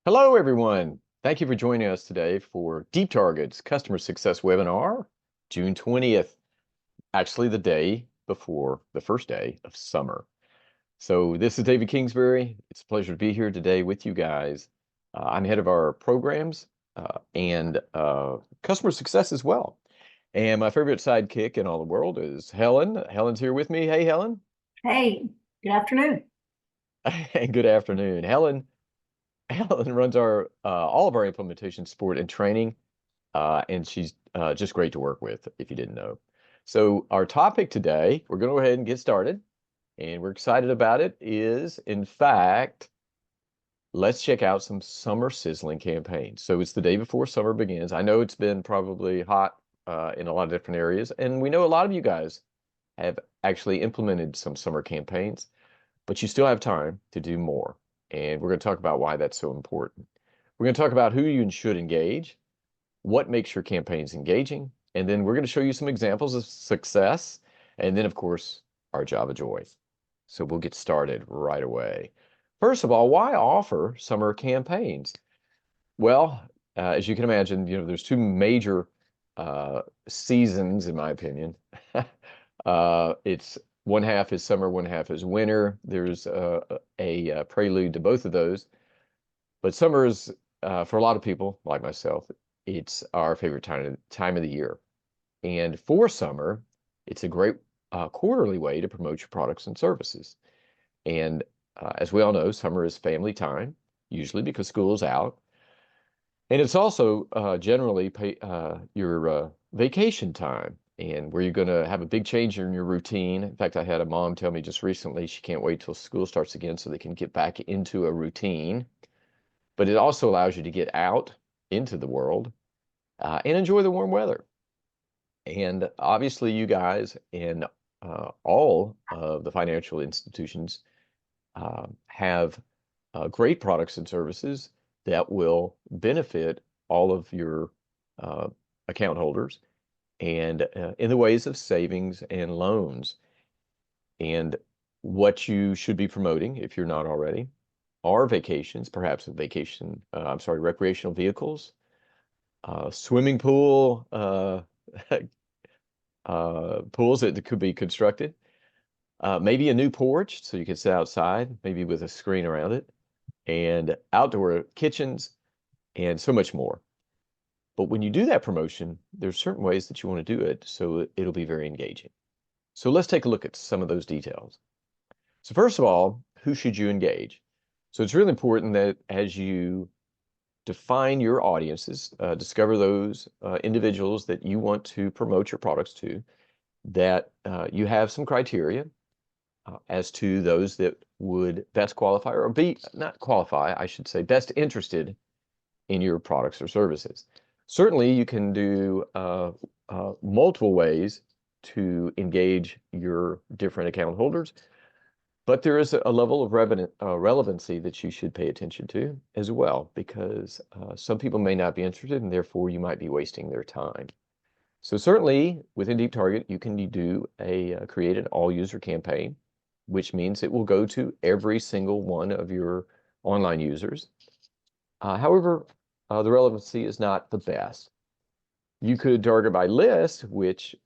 Hello, everyone. Thank you for joining us today for Deep Target's Customer Success Webinar, June 20th, actually the day before the first day of summer. So this is David Kingsbury. It's a pleasure to be here today with you guys. I'm head of our programs and customer success as well. And my favorite sidekick in all the world is Helen. Helen's here with me. Hey, Helen. Hey, good afternoon. And good afternoon. Helen runs our all of our implementation support and training, and she's just great to work with, if you didn't know. So our topic today, we're going to go ahead and get started, and we're excited about it, is, in fact, let's check out some summer sizzling campaigns. So it's the day before summer begins. I know it's been probably hot in a lot of different areas, and we know a lot of you guys have actually implemented some summer campaigns, but you still have time to do more. And we're going to talk about why that's so important. We're going to talk about who you should engage, what makes your campaigns engaging, and then we're going to show you some examples of success, and then, of course, our job of joy. So we'll get started right away. First of all, why offer summer campaigns? Well, as you can imagine, there's two major seasons, in my opinion. It's one half is summer, one half is winter. There's a prelude to both of those. But summer is, for a lot of people, like myself, it's our favorite time of the year. And for summer, it's a great quarterly way to promote your products and services. And as we all know, summer is family time, usually because school is out. And it's also generally your vacation time, and where you're going to have a big change in your routine. In fact, I had a mom tell me just recently she can't wait till school starts again so they can get back into a routine. But it also allows you to get out into the world and enjoy the warm weather. And obviously, you guys and all of the financial institutions have great products and services that will benefit all of your account holders and in the ways of savings and loans. And what you should be promoting, if you're not already, are vacations, perhaps recreational vehicles, swimming pool, pools that could be constructed, maybe a new porch so you can sit outside, maybe with a screen around it, and outdoor kitchens, and so much more. But when you do that promotion, there's certain ways that you want to do it so it'll be very engaging. So let's take a look at some of those details. So first of all, who should you engage? So it's really important that as you define your audiences, discover those individuals that you want to promote your products to, that you have some criteria as to those that would best qualify, or not qualify, I should say, best interested in your products or services. Certainly, you can do multiple ways to engage your different account holders, but there is a level of relevancy that you should pay attention to as well, because some people may not be interested, and therefore you might be wasting their time. So certainly, within Deep Target, you can create an all-user campaign, which means it will go to every single one of your online users. However, the relevancy is not the best. You could target by list, which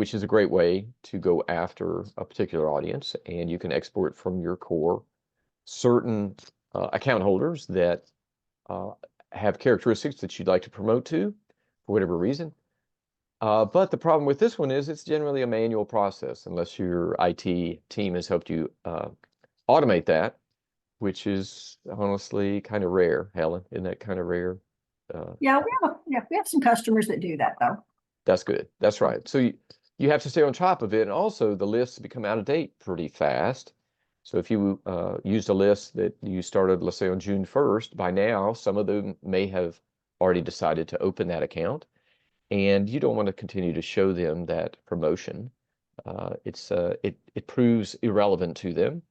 is a great way to go after a particular audience, and you can export from your core certain account holders that have characteristics that you'd like to promote to for whatever reason. But the problem with this one is it's generally a manual process unless your IT team has helped you automate that, which is honestly kind of rare. Helen, isn't that kind of rare? We have some customers that do that though. That's good. That's right. So you have to stay on top of it. And also the lists become out of date pretty fast. So if you used a list that you started, let's say on June 1st, by now, some of them may have already decided to open that account. And you don't want to continue to show them that promotion. It proves irrelevant to them,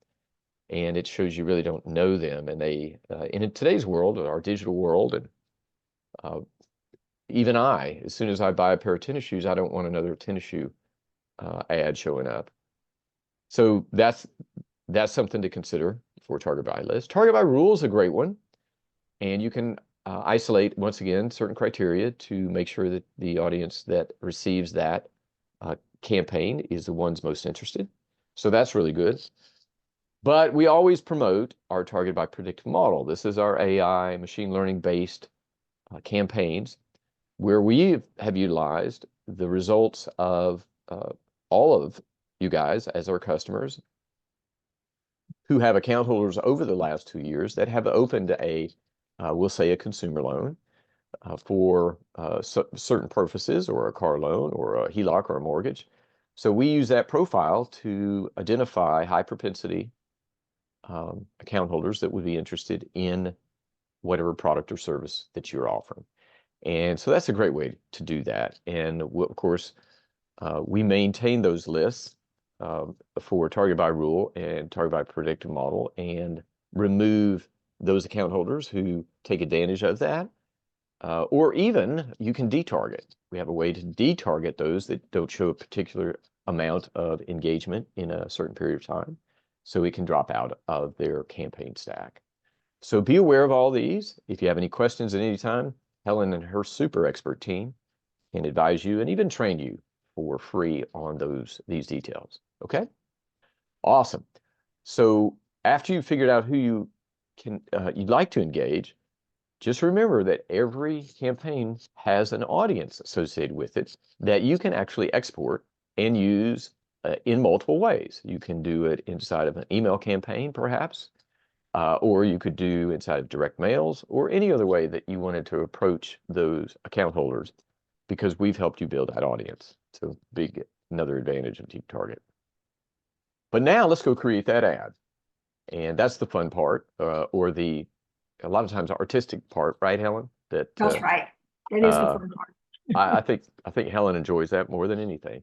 and it shows you really don't know them. And in today's world, our digital world, and even as soon as I buy a pair of tennis shoes, I don't want another tennis shoe ad showing up. So that's something to consider for target by list. Target by rule is a great one. and you can isolate, once again, certain criteria to make sure that the audience that receives that campaign is the ones most interested. So that's really good. But we always promote our target by predictive model. This is our AI machine learning based campaigns where we have utilized the results of all of you guys as our customers who have account holders over the last 2 years that have opened we'll say a consumer loan for certain purposes, or a car loan or a HELOC or a mortgage. So we use that profile to identify high propensity account holders that would be interested in whatever product or service that you're offering. And so that's a great way to do that. And of course, we maintain those lists for target by rule and target by predictive model, and remove those account holders who take advantage of that. Or even you can detarget. We have a way to detarget those that don't show a particular amount of engagement in a certain period of time, so it can drop out of their campaign stack. So be aware of all these. If you have any questions at any time, Helen and her super expert team can advise you and even train you for free on these details. Okay? Awesome. So after you've figured out who you'd like to engage, just remember that every campaign has an audience associated with it that you can actually export and use in multiple ways. You can do it inside of an email campaign, perhaps, or you could do inside of direct mails, or any other way that you wanted to approach those account holders, because we've helped you build that audience. So another advantage of Deep Target. But now let's go create that ad. And that's the fun part, or a lot of times artistic part, right, Helen? That's right. It is the fun part. I think Helen enjoys that more than anything.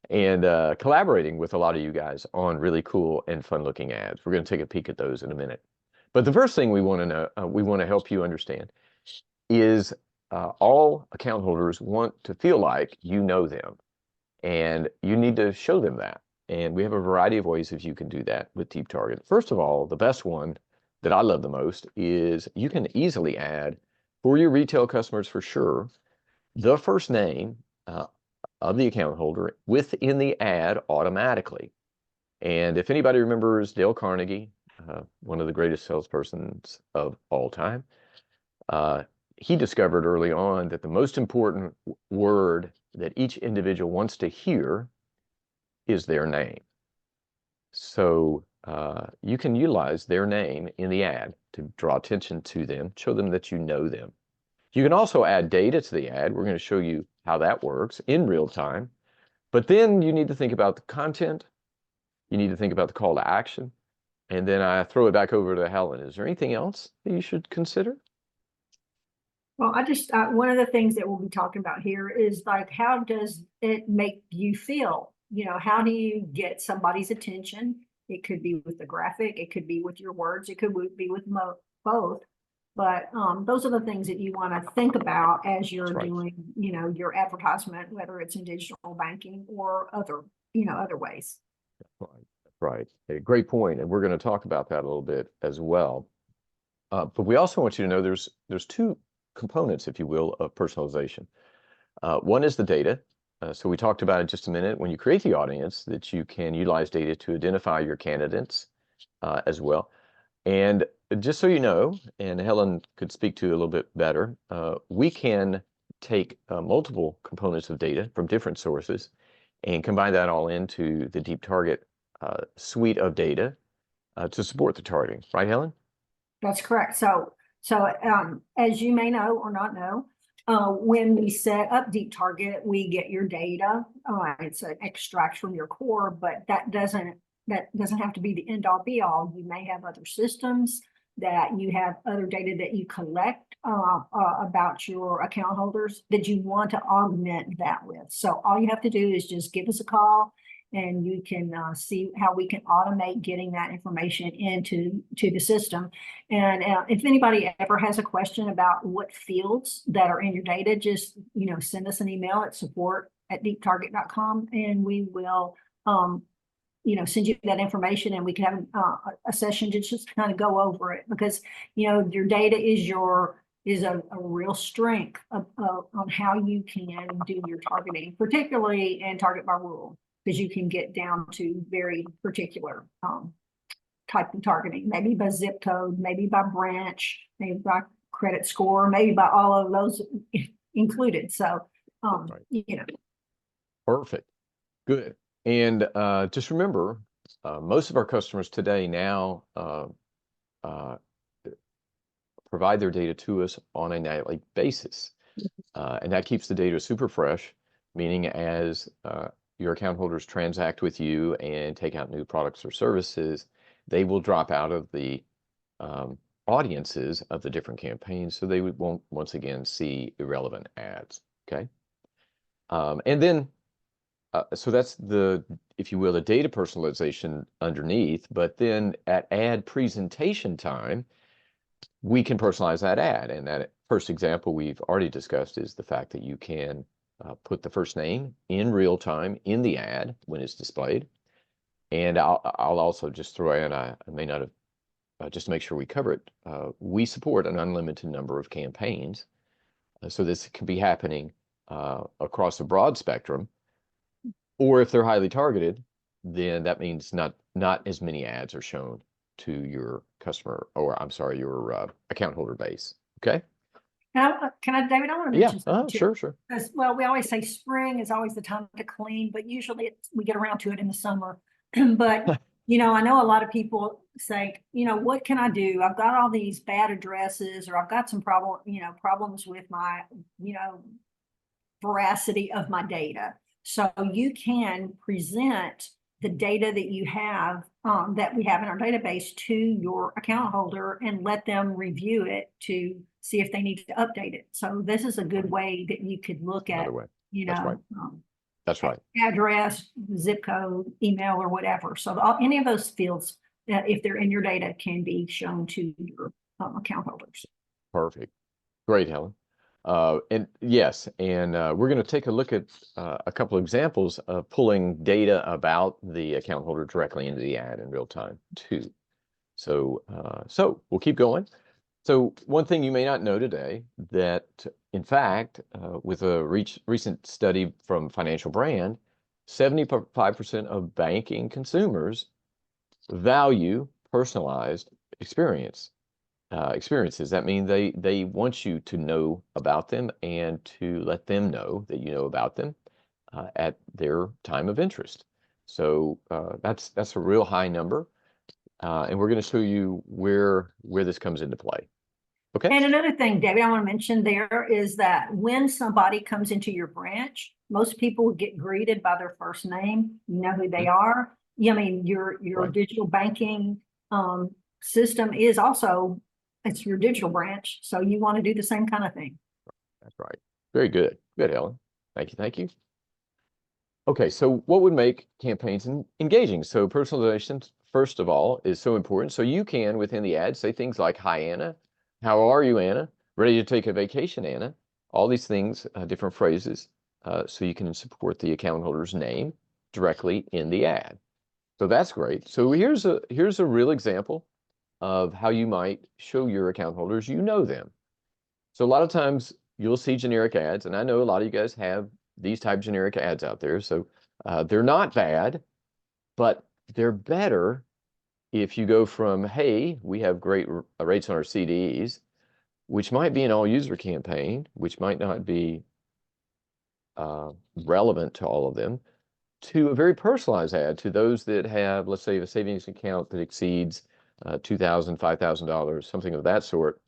And collaborating with a lot of you guys on really cool and fun looking ads. We're going to take a peek at those in a minute. But the first thing we want to know, we want to help you understand, is all account holders want to feel like you know them, and you need to show them that. And we have a variety of ways that you can do that with Deep Target. First of all, the best one that I love the most is you can easily add, for your retail customers for sure, the first name of the account holder within the ad automatically. And if anybody remembers Dale Carnegie, one of the greatest salespersons of all time, he discovered early on that the most important word that each individual wants to hear is their name. So you can utilize their name in the ad to draw attention to them, show them that you know them. You can also add data to the ad. We're going to show you how that works in real time. But then you need to think about the content. You need to think about the call to action. And then I throw it back over to Helen. Is there anything else that you should consider? Well, one of the things that we'll be talking about here is like, how does it make you feel? How do you get somebody's attention? It could be with the graphic, it could be with your words, it could be with both. But those are the things that you want to think about as you're doing, your advertisement, whether it's in digital banking or other ways. Right. A great point. And we're going to talk about that a little bit as well. But we also want you to know there's two components, if you will, of personalization. One is the data. So we talked about it just a minute. When you create the audience, that you can utilize data to identify your candidates as well. And just so you know, and Helen could speak to a little bit better, we can take multiple components of data from different sources and combine that all into the Deep Target suite of data to support the targeting. Right, Helen? That's correct. So as you may know or not know, when we set up Deep Target, we get your data. It's an extract from your core, but that doesn't have to be the end all be all. You may have other systems that you have other data that you collect about your account holders that you want to augment that with. So all you have to do is just give us a call, and you can see how we can automate getting that information into the system. And if anybody ever has a question about what fields that are in your data, just send us an email at support@deeptarget.com, and we will send you that information and we can have a session to just kind of go over it because, your data is a real strength on how you can do your targeting, particularly in target by rural, because you can get down to very particular type of targeting, maybe by zip code, maybe by branch, maybe by credit score, maybe by all of those included. So, Right. Perfect. Good. And just remember, most of our customers today now provide their data to us on a nightly basis. And that keeps the data super fresh, meaning as your account holders transact with you and take out new products or services, they will drop out of the audiences of the different campaigns, so they won't once again see irrelevant ads. Okay. And then, so that's if you will, the data personalization underneath, but then at ad presentation time, we can personalize that ad. And that first example we've already discussed is the fact that you can put the first name in real time in the ad when it's displayed. And I'll also just throw in, I may not have, just to make sure we cover it, we support an unlimited number of campaigns. So this can be happening across a broad spectrum, or if they're highly targeted, then that means not as many ads are shown to your customer, or I'm sorry, your account holder base. Okay. David, I want to mention something too. Sure. Because, well, we always say spring is always the time to clean, but usually we get around to it in the summer. But, I know a lot of people say, what can I do? I've got all these bad addresses, or I've got some problems with my, veracity of my data. So you can present the data that you have, that we have in our database to your account holder and let them review it to see if they need to update it. So this is a good way that you could look at, That's right. That's right. Address, zip code, email, or whatever. So any of those fields, if they're in your data, can be shown to your account holders. Perfect. Great, Helen. And yes, and we're going to take a look at a couple of examples of pulling data about the account holder directly into the ad in real time too. So, so we'll keep going. So one thing you may not know today, that in fact, with a recent study from Financial Brand, 75% of banking consumers value personalized experiences. That means they want you to know about them and to let them know that you know about them at their time of interest. So that's a real high number, and we're going to show you where this comes into play. Okay. And another thing, David, I want to mention there is that when somebody comes into your branch, most people get greeted by their first name. You know who they are. I mean, your Right. digital banking system is also, it's your digital branch. So you want to do the same kind of thing. That's right. Very good. Good, Helen. Thank you. Thank you. Okay, so what would make campaigns engaging? So personalization, first of all, is so important. So you can, within the ad, say things like, "Hi, Anna. How are you, Anna? Ready to take a vacation, Anna?" All these things, different phrases, so you can support the account holder's name directly in the ad. So that's great. So here's a real example of how you might show your account holders you know them. So a lot of times you'll see generic ads, and I know a lot of you guys have these type of generic ads out there. So they're not bad, but they're better if you go from, "Hey, we have great rates on our CDs," which might be an all-user campaign, which might not be relevant to all of them, to a very personalized ad to those that have, let's say, a savings account that exceeds $2,000, $5,000, something of that sort.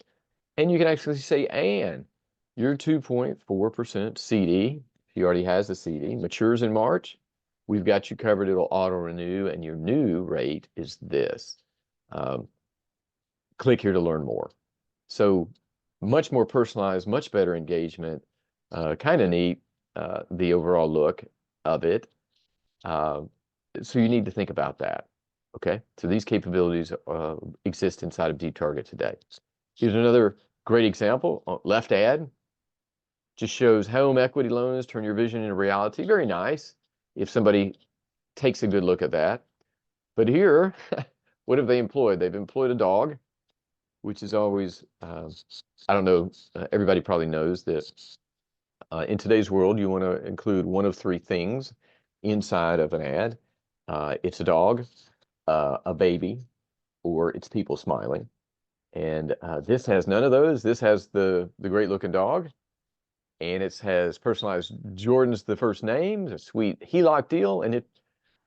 And you can actually say, "Ann, your 2.4% CD, if he already has a CD, matures in March. We've got you covered. It'll auto renew, and your new rate is this. Click here to learn more." So much more personalized, much better engagement, kind of neat, the overall look of it. So you need to think about that. Okay, so these capabilities exist inside of Deep Target today. Here's another great example. Left ad just shows home equity loans turn your vision into reality. Very nice if somebody takes a good look at that. But here, what have they employed? They've employed a dog, which is always, I don't know, everybody probably knows that in today's world, you want to include one of three things inside of an ad. It's a dog, a baby, or it's people smiling. And this has none of those. This has the great looking dog, and it has personalized Jordan's the first name, a sweet HELOC deal, and it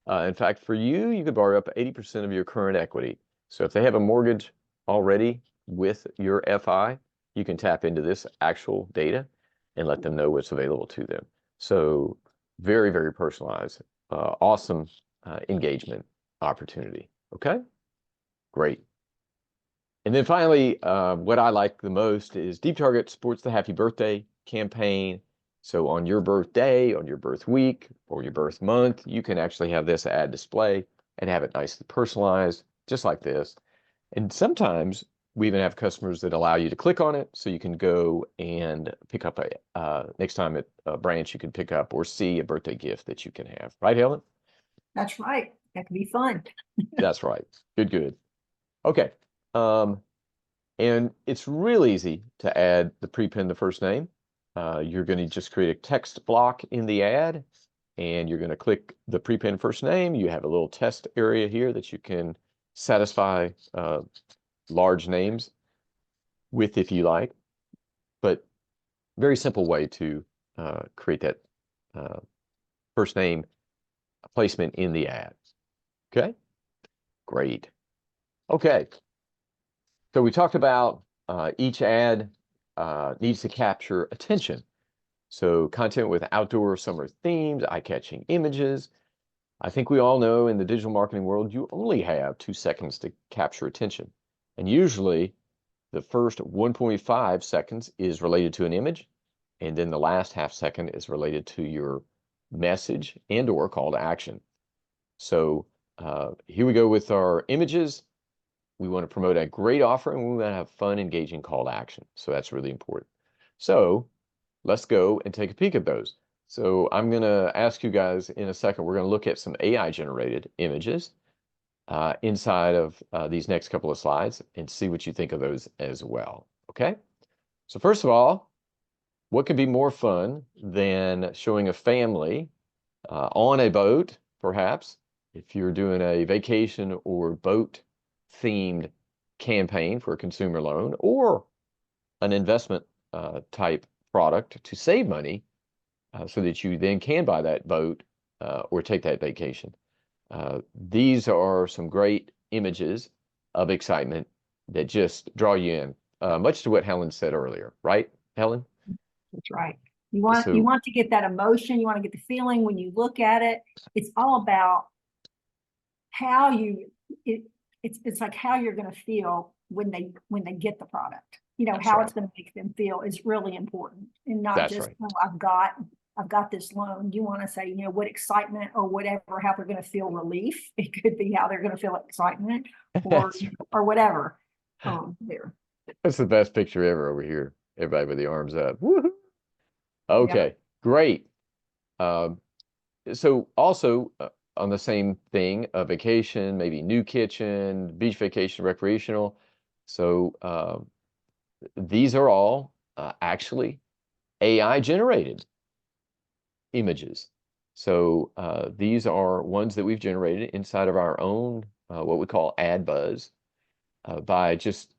in fact, for you, you could borrow up 80% of your current equity. So if they have a mortgage already with your FI, you can tap into this actual data and let them know what's available to them. So very, very personalized, awesome engagement opportunity. Okay, great. And then finally, what I like the most is Deep Target supports the Happy Birthday campaign. So on your birthday, on your birth week, or your birth month, you can actually have this ad display and have it nicely personalized, just like this. And sometimes we even have customers that allow you to click on it, so you can go and pick up next time at a branch, you can pick up or see a birthday gift that you can have. Right, Helen? That's right. That could be fun. That's right. Good, good. Okay. And it's real easy to add the prepend the first name. You're going to just create a text block in the ad, and you're going to click the prepend first name. You have a little test area here that you can satisfy large names with if you like, but very simple way to create that first name placement in the ad. Okay, great. Okay, so we talked about each ad needs to capture attention. So content with outdoor summer themes, eye-catching images. I think we all know in the digital marketing world, you only have 2 seconds to capture attention. And usually the first 1.5 seconds is related to an image, and then the last half second is related to your message and or call to action. So here we go with our images. We want to promote a great offer, and we want to have fun, engaging call to action. So that's really important. So let's go and take a peek at those. So I'm going to ask you guys in a second, we're going to look at some AI generated images inside of these next couple of slides and see what you think of those as well. Okay. So first of all, what could be more fun than showing a family on a boat, perhaps, if you're doing a vacation or boat themed campaign for a consumer loan or an investment type product to save money so that you then can buy that boat or take that vacation. These are some great images of excitement that just draw you in, much to what Helen said earlier, right, Helen? That's right. You So want to get that emotion, you want to get the feeling when you look at it. It's all about how you it, it's like how you're going to feel when they get the product. You know, that's how right. it's going to make them feel is really important, and not That's just, right. oh, I've got this loan. You want to say, you know, what excitement or whatever, how they're going to feel relief. It could be how they're going to feel excitement or That's or whatever. There. that's the best picture ever over here. Everybody with the arms up. Woohoo! Yeah. Okay, great. Um, so also on the same thing, a vacation, maybe new kitchen, beach vacation, recreational. So these are all actually AI generated images. So these are ones that we've generated inside of our own, what we call ad buzz, by just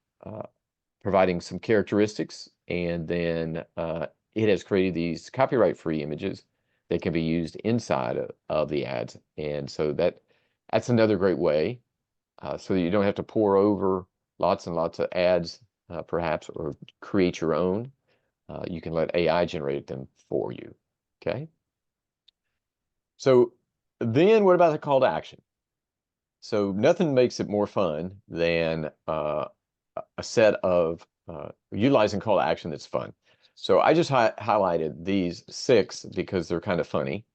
providing some characteristics, and then it has created these copyright-free images that can be used inside of the ads. And so that's another great way, so that you don't have to pour over lots and lots of ads, perhaps, or create your own. You can let AI generate them for you. Okay. So then what about the call to action? So nothing makes it more fun than a set of utilizing call to action that's fun. So I just highlighted these 6 because they're kind of funny.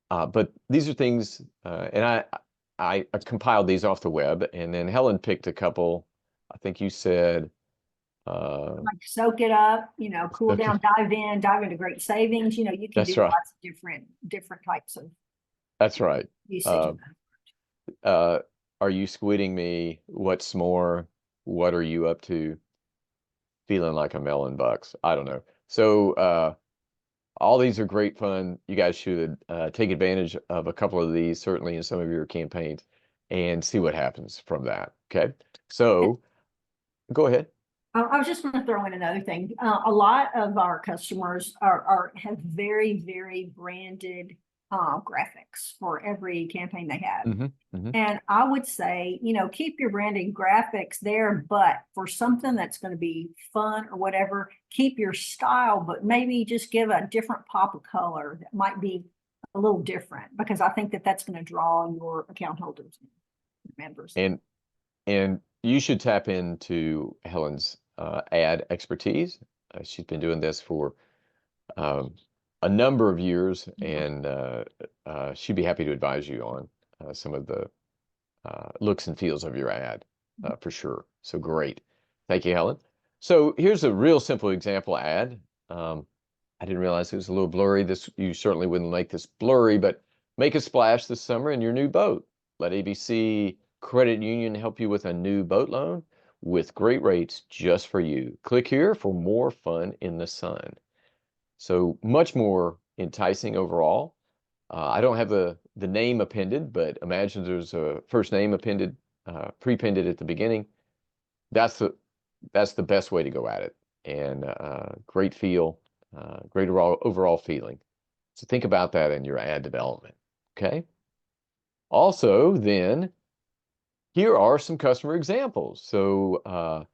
But these are things, and I compiled these off the web, and then Helen picked a couple. I think you said, Like soak it up, you know, cool okay, down, dive into great savings. You know, you can that's do right. lots of different types of That's right. usage Uh, of that. Uh, are you squidding me? What's more? What are you up to? Feeling like a melon bucks. I don't know. So all these are great fun. You guys should take advantage of a couple of these, certainly in some of your campaigns, and see what happens from that. Okay. So go ahead. I was just going to throw in another thing. A lot of our customers have very, very branded graphics for every campaign they have. Hmm. Hmm. And I would say, keep your branding graphics there, but for something that's going to be fun or whatever, keep your style, but maybe just give a different pop of color that might be a little different, because I think that that's going to draw your account holders and members. And you should tap into Helen's ad expertise. She's been doing this for um, a number of years, and she'd be happy to advise you on some of the looks and feels of your ad for sure. So great. Thank you, Helen. So here's a real simple example ad. I didn't realize it was a little blurry. You certainly wouldn't make this blurry, but make a splash this summer in your new boat. Let ABC Credit Union help you with a new boat loan with great rates just for you. Click here for more fun in the sun. So much more enticing overall. I don't have the name appended, but imagine there's a first name appended, pre-appended at the beginning. That's the best way to go at it, and great feel, great overall feeling. So think about that in your ad development. Okay. Also, then here are some customer examples. So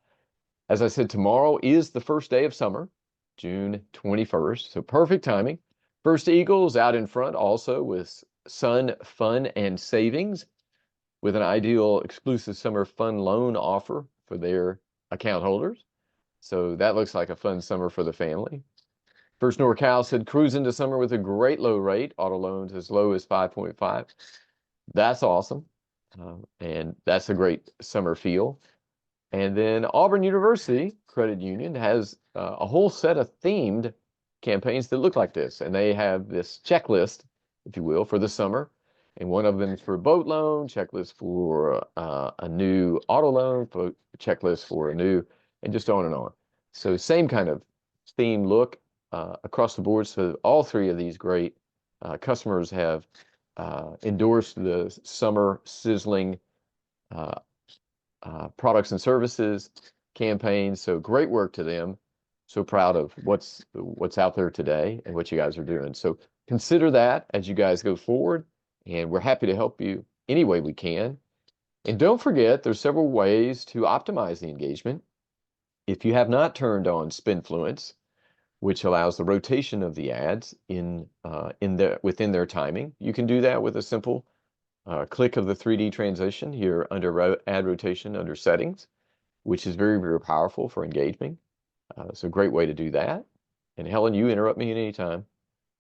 as I said, tomorrow is the first day of summer, June 21st. So perfect timing. First Eagles out in front also with Sun Fun and Savings with an ideal exclusive summer fun loan offer for their account holders. So that looks like a fun summer for the family. First NorCal said cruise into summer with a great low rate, auto loans as low as 5.5. That's awesome. And that's a great summer feel. And then Auburn University Credit Union has a whole set of themed campaigns that look like this. And they have this checklist, if you will, for the summer. And one of them is for a boat loan, checklist for a new auto loan, checklist for a new, and just on and on. So same kind of theme look across the board. So all three of these great customers have endorsed the summer sizzling uh, products and services campaigns. So great work to them. So proud of what's out there today and what you guys are doing. So consider that as you guys go forward, and we're happy to help you any way we can. And don't forget, there's several ways to optimize the engagement. If you have not turned on Spinfluence, which allows the rotation of the ads within their timing, you can do that with a simple click of the 3D transition here under ad rotation under settings, which is very, very powerful for engagement. So a great way to do that. And Helen, you interrupt me at any time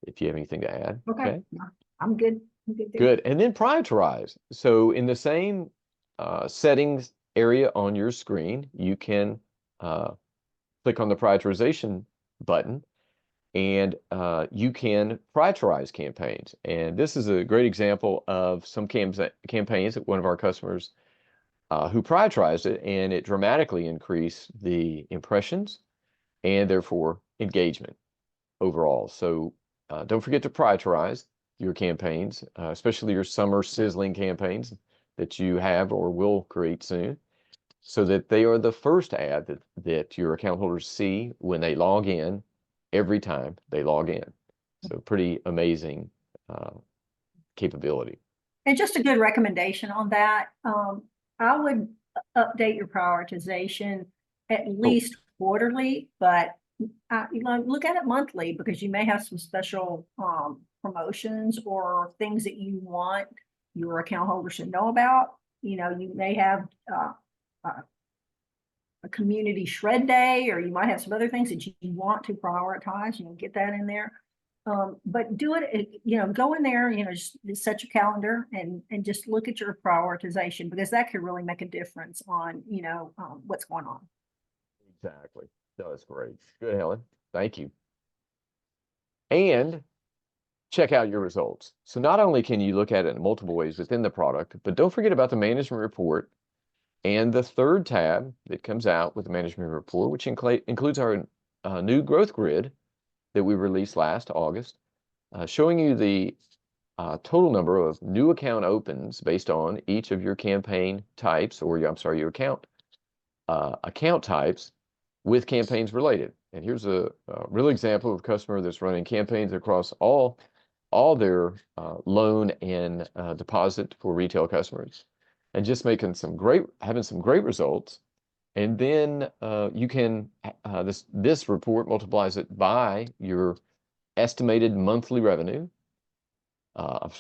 if you have anything to add. Okay, Okay, I'm good. I'm good there. good. And then prioritize. So in the same settings area on your screen, you can click on the prioritization button, and you can prioritize campaigns. And this is a great example of some campaigns that one of our customers who prioritized it, and it dramatically increased the impressions and therefore engagement overall. So don't forget to prioritize your campaigns, especially your summer sizzling campaigns that you have or will create soon, so that they are the first ad that your account holders see when they log in every time they log in. So pretty amazing capability. And just a good recommendation on that. I would update your prioritization at Oh, least quarterly, but look at it monthly, because you may have some special promotions or things that you want your account holders to know about. You may have a community shred day, or you might have some other things that you want to prioritize, get that in there. But do it, go in there, just set your calendar and just look at your prioritization, because that could really make a difference on, what's going on. exactly. No, that's great. Good, Helen. Thank you. And check out your results. So not only can you look at it in multiple ways within the product, but don't forget about the management report and the third tab that comes out with the management report, which includes our new growth grid that we released last August, showing you the total number of new account opens based on each of your campaign types, or I'm sorry, your account types with campaigns related. And here's a real example of a customer that's running campaigns across all their loan and deposit for retail customers, and just having some great results. And then you can this report multiplies it by your estimated monthly revenue of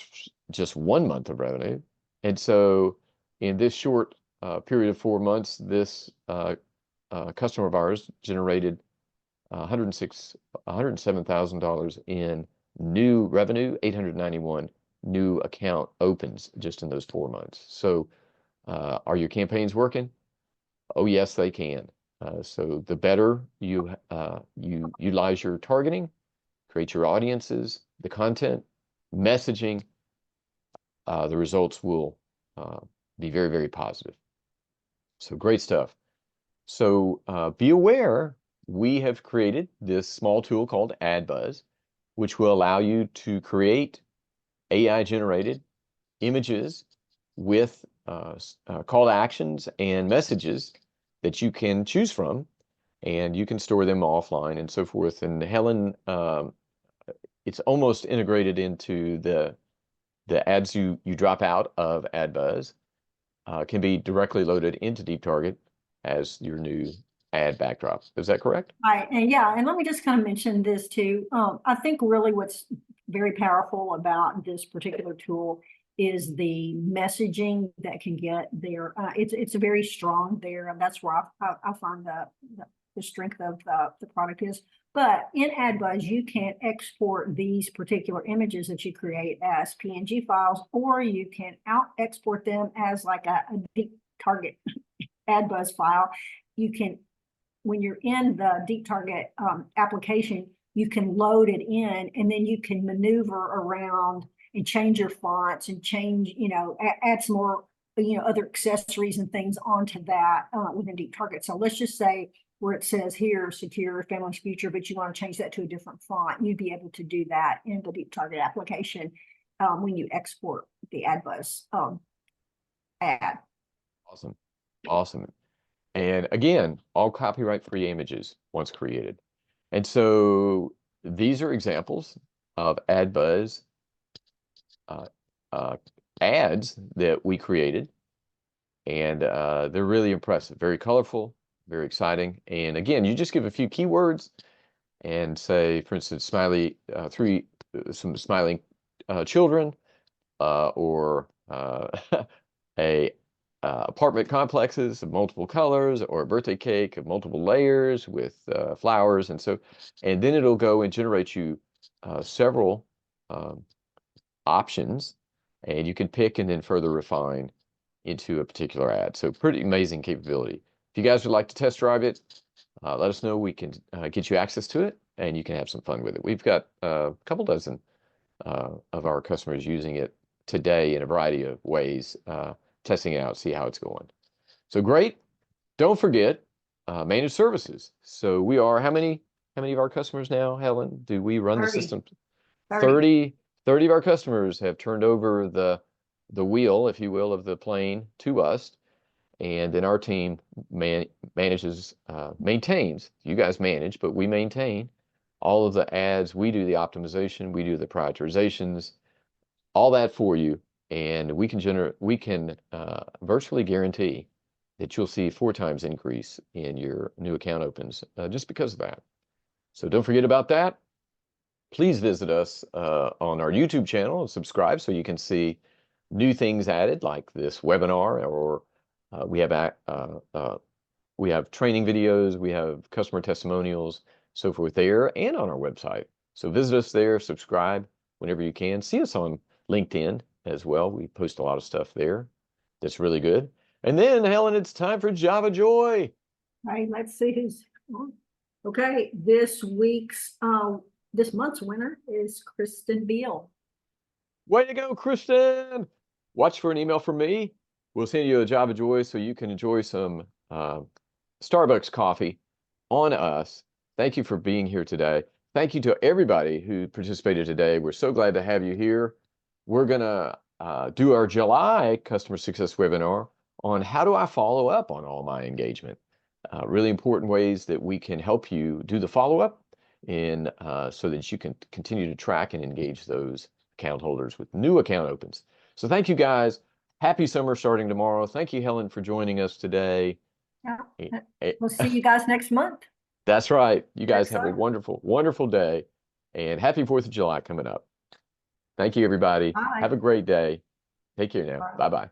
just 1 month of revenue. And so in this short period of 4 months, this customer of ours generated $107,000 in new revenue, 891 new account opens just in those 4 months. So are your campaigns working? Oh, yes, they can. So the better you utilize your targeting, create your audiences, the content, messaging, the results will be very, very positive. So great stuff. So be aware, we have created this small tool called AdBuzz, which will allow you to create AI-generated images with call to actions and messages that you can choose from, and you can store them offline and so forth. And Helen, it's almost integrated into the ads you drop out of AdBuzz, can be directly loaded into Deep Target as your new ad backdrop. Is that correct? Right, and yeah, and let me just kind of mention this too. I think really what's very powerful about this particular tool is the messaging that can get there. It's very strong there, and that's where I find the strength of the product is. But in AdBuzz, you can export these particular images that you create as PNG files, or you can export them as like a deep target AdBuzz file. You can, when you're in the deep target application, you can load it in, and then you can maneuver around and change your fonts and change, add some more, other accessories and things onto that within deep target. So let's just say where it says here, secure family's future, but you want to change that to a different font, you'd be able to do that in the deep target application when you export the AdBuzz ad. Awesome. Awesome. And again, all copyright-free images once created. And so these are examples of AdBuzz ads that we created. And they're really impressive, very colorful, very exciting. And again, you just give a few keywords and say, for instance, some smiling children, or a apartment complexes of multiple colors, or a birthday cake of multiple layers with flowers. And then it'll go and generate you several options, and you can pick and then further refine into a particular ad. So pretty amazing capability. If you guys would like to test drive it, let us know. We can get you access to it, and you can have some fun with it. We've got a couple dozen of our customers using it today in a variety of ways, testing it out, see how it's going. So great. Don't forget managed services. So we are, how many of our customers now, Helen, do we run 30. the system? 30. 30 of our customers have turned over the wheel, if you will, of the plane to us. And then our team maintains, you guys manage, but we maintain all of the ads. We do the optimization, we do the prioritizations, all that for you. And we can virtually guarantee that you'll see 4 times increase in your new account opens just because of that. So don't forget about that. Please visit us on our YouTube channel and subscribe so you can see new things added like this webinar, or we have training videos, we have customer testimonials, so forth there, and on our website. So visit us there, subscribe whenever you can. See us on LinkedIn as well. We post a lot of stuff there that's really good. And then, Helen, it's time for Java Joy. Right, let's see who's on. Okay, this week's this month's winner is Kristen Beal. Way to go, Kristen. Watch for an email from me. We'll send you a Java Joy so you can enjoy some Starbucks coffee on us. Thank you for being here today. Thank you to everybody who participated today. We're so glad to have you here. We're going to do our July customer success webinar on how do I follow up on all my engagement. Really important ways that we can help you do the follow-up in so that you can continue to track and engage those account holders with new account opens. So thank you guys. Happy summer starting tomorrow. Thank you, Helen, for joining us today. Yeah. We'll see you guys next month. That's right. You guys Next have a time. wonderful, wonderful day, and happy 4th of July coming up. Thank you, everybody. Bye. Have a great day. Take care now. Bye. Bye-bye.